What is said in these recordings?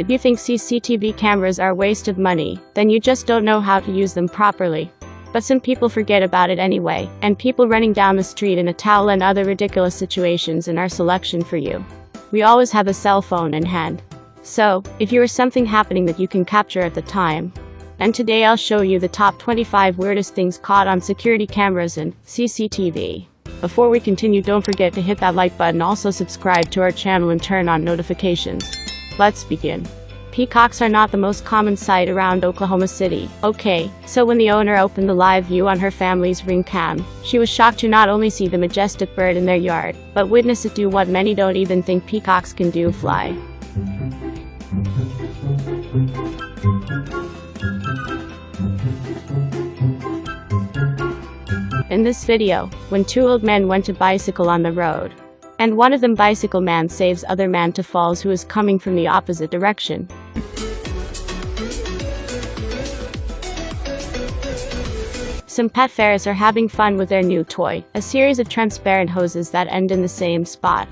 If you think CCTV cameras are a waste of money, then you just don't know how to use them properly. But some people forget about it anyway, and people running down the street in a towel and other ridiculous situations in our selection for you. We always have a cell phone in hand. So, if you are something happening that you can capture at the time. And today I'll show you the top 25 weirdest things caught on security cameras and CCTV. Before we continue, don't forget to hit that like button, also subscribe to our channel and turn on notifications. Let's begin. Peacocks are not the most common sight around Oklahoma City. Okay, so when the owner opened the live view on her family's Ring cam, she was shocked to not only see the majestic bird in their yard, but witness it do what many don't even think peacocks can do: fly. In this video, when two old men went to bicycle on the road, and one of them bicycle man saves other man to falls who is coming from the opposite direction. Some pet fairs are having fun with their new toy, a series of transparent hoses that end in the same spot.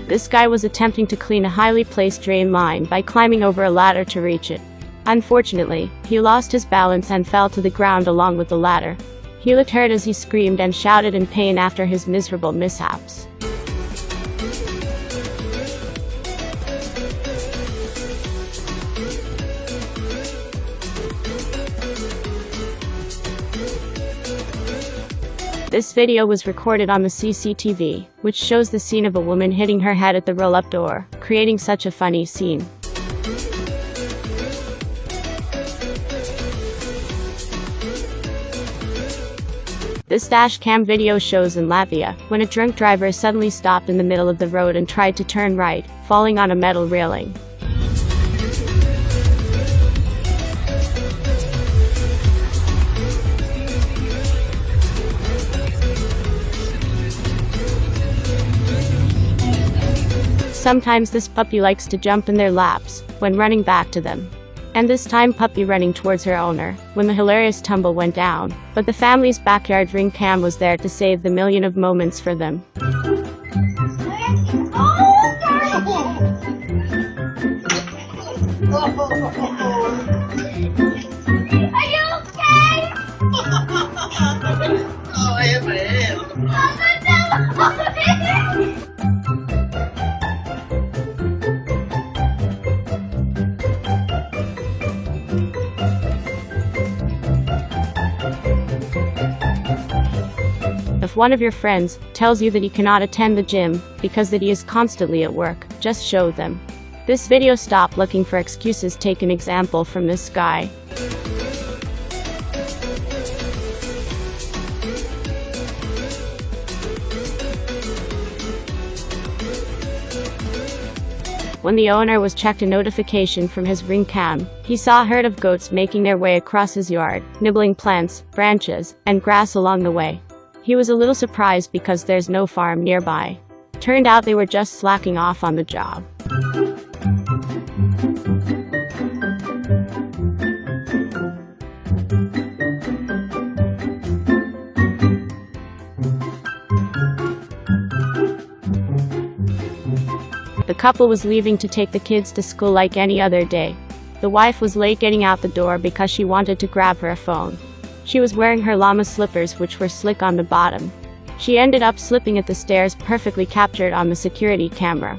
This guy was attempting to clean a highly placed drain line by climbing over a ladder to reach it. Unfortunately, he lost his balance and fell to the ground along with the ladder. He looked hurt as he screamed and shouted in pain after his miserable mishaps. This video was recorded on the CCTV, which shows the scene of a woman hitting her head at the roll-up door, creating such a funny scene. This dash cam video shows in Latvia, when a drunk driver suddenly stopped in the middle of the road and tried to turn right, falling on a metal railing. Sometimes this puppy likes to jump in their laps when running back to them. And this time puppy running towards her owner when the hilarious tumble went down, but the family's backyard Ring cam was there to save the million of moments for them. Are you okay? Oh, I hit my head. If one of your friends tells you that he cannot attend the gym because that he is constantly at work, just show them. This video stop looking for excuses. Take an example from this guy. When the owner was checked a notification from his Ring cam, he saw a herd of goats making their way across his yard, nibbling plants, branches, and grass along the way. He was a little surprised because there's no farm nearby. Turned out they were just slacking off on the job. The couple was leaving to take the kids to school like any other day. The wife was late getting out the door because she wanted to grab her phone. She was wearing her llama slippers, which were slick on the bottom. She ended up slipping at the stairs, perfectly captured on the security camera.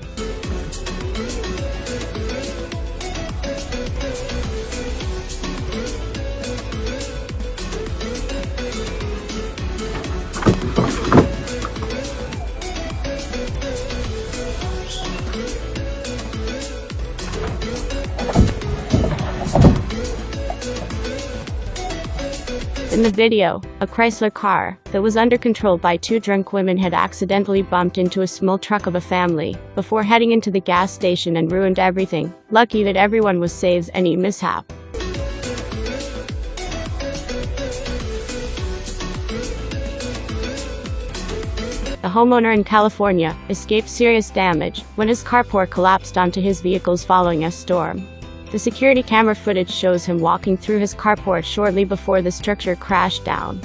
In the video, a Chrysler car that was under control by two drunk women had accidentally bumped into a small truck of a family before heading into the gas station and ruined everything. Lucky that everyone was saved any mishap. A homeowner in California escaped serious damage when his carport collapsed onto his vehicles following a storm. The security camera footage shows him walking through his carport shortly before the structure crashed down.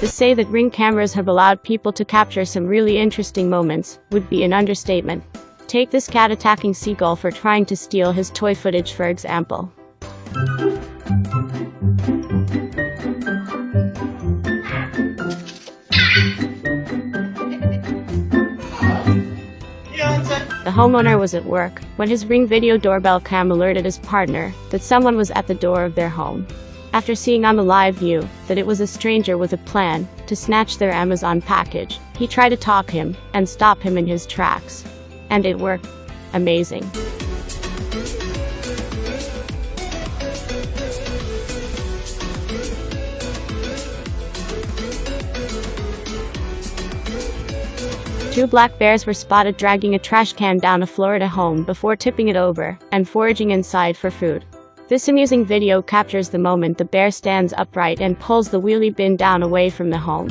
To say that Ring cameras have allowed people to capture some really interesting moments would be an understatement. Take this cat attacking seagull for trying to steal his toy footage, for example. The homeowner was at work when his Ring video doorbell cam alerted his partner that someone was at the door of their home. After seeing on the live view that it was a stranger with a plan to snatch their Amazon package, he tried to talk him and stop him in his tracks. And it worked. Amazing. Two black bears were spotted dragging a trash can down a Florida home before tipping it over and foraging inside for food. This amusing video captures the moment the bear stands upright and pulls the wheelie bin down away from the home.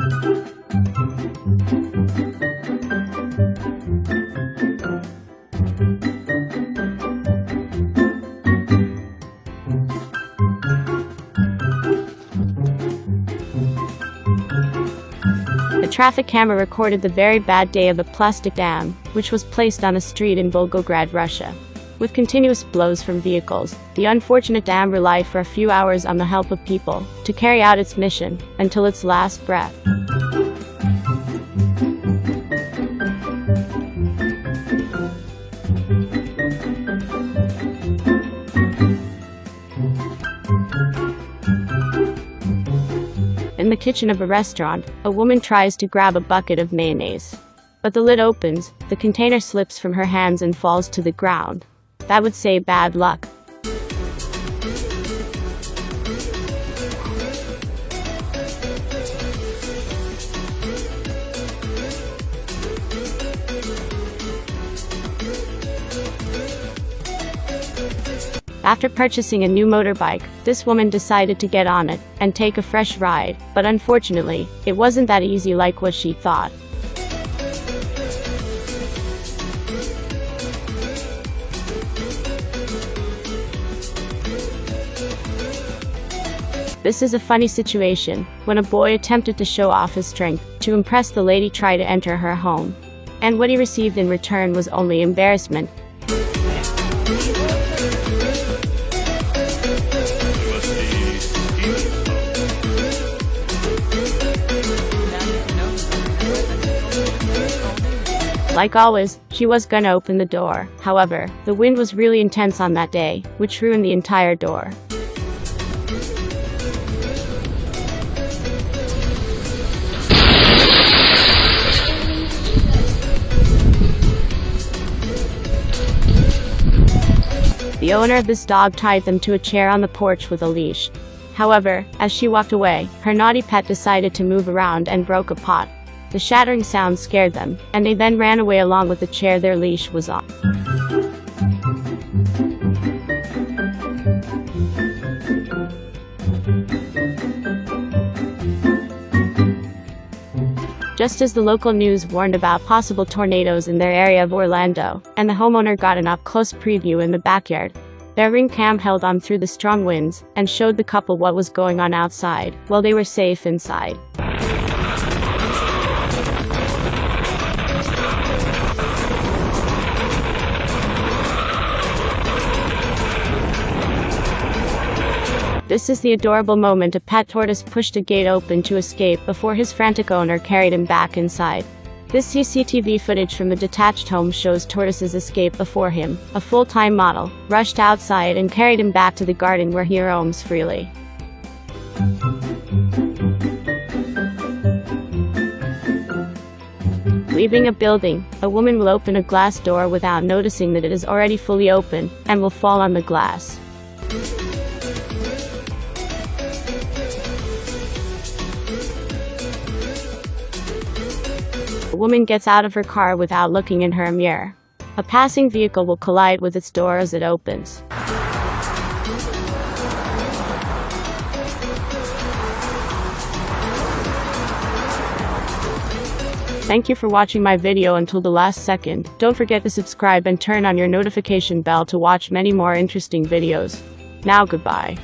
The traffic camera recorded the very bad day of the plastic dam, which was placed on a street in Volgograd, Russia. With continuous blows from vehicles, the unfortunate dam relied for a few hours on the help of people to carry out its mission until its last breath. In the kitchen of a restaurant, a woman tries to grab a bucket of mayonnaise. But the lid opens, the container slips from her hands and falls to the ground. That would say bad luck. After purchasing a new motorbike, this woman decided to get on it and take a fresh ride, but unfortunately, it wasn't that easy like what she thought. This is a funny situation, when a boy attempted to show off his strength to impress the lady trying to enter her home. And what he received in return was only embarrassment. Like always, she was gonna open the door. However, the wind was really intense on that day, which ruined the entire door. The owner of this dog tied them to a chair on the porch with a leash. However, as she walked away, her naughty pet decided to move around and broke a pot. The shattering sound scared them, and they then ran away along with the chair their leash was on. Just as the local news warned about possible tornadoes in their area of Orlando, and the homeowner got an up-close preview in the backyard, their Ring cam held on through the strong winds and showed the couple what was going on outside, while they were safe inside. This is the adorable moment a pet tortoise pushed a gate open to escape before his frantic owner carried him back inside. This CCTV footage from the detached home shows Tortoise's escape before him, a full-time model, rushed outside and carried him back to the garden where he roams freely. Leaving a building, a woman will open a glass door without noticing that it is already fully open, and will fall on the glass. A woman gets out of her car without looking in her mirror. A passing vehicle will collide with its door as it opens. Thank you for watching my video until the last second. Don't forget to subscribe and turn on your notification bell to watch many more interesting videos. Now goodbye.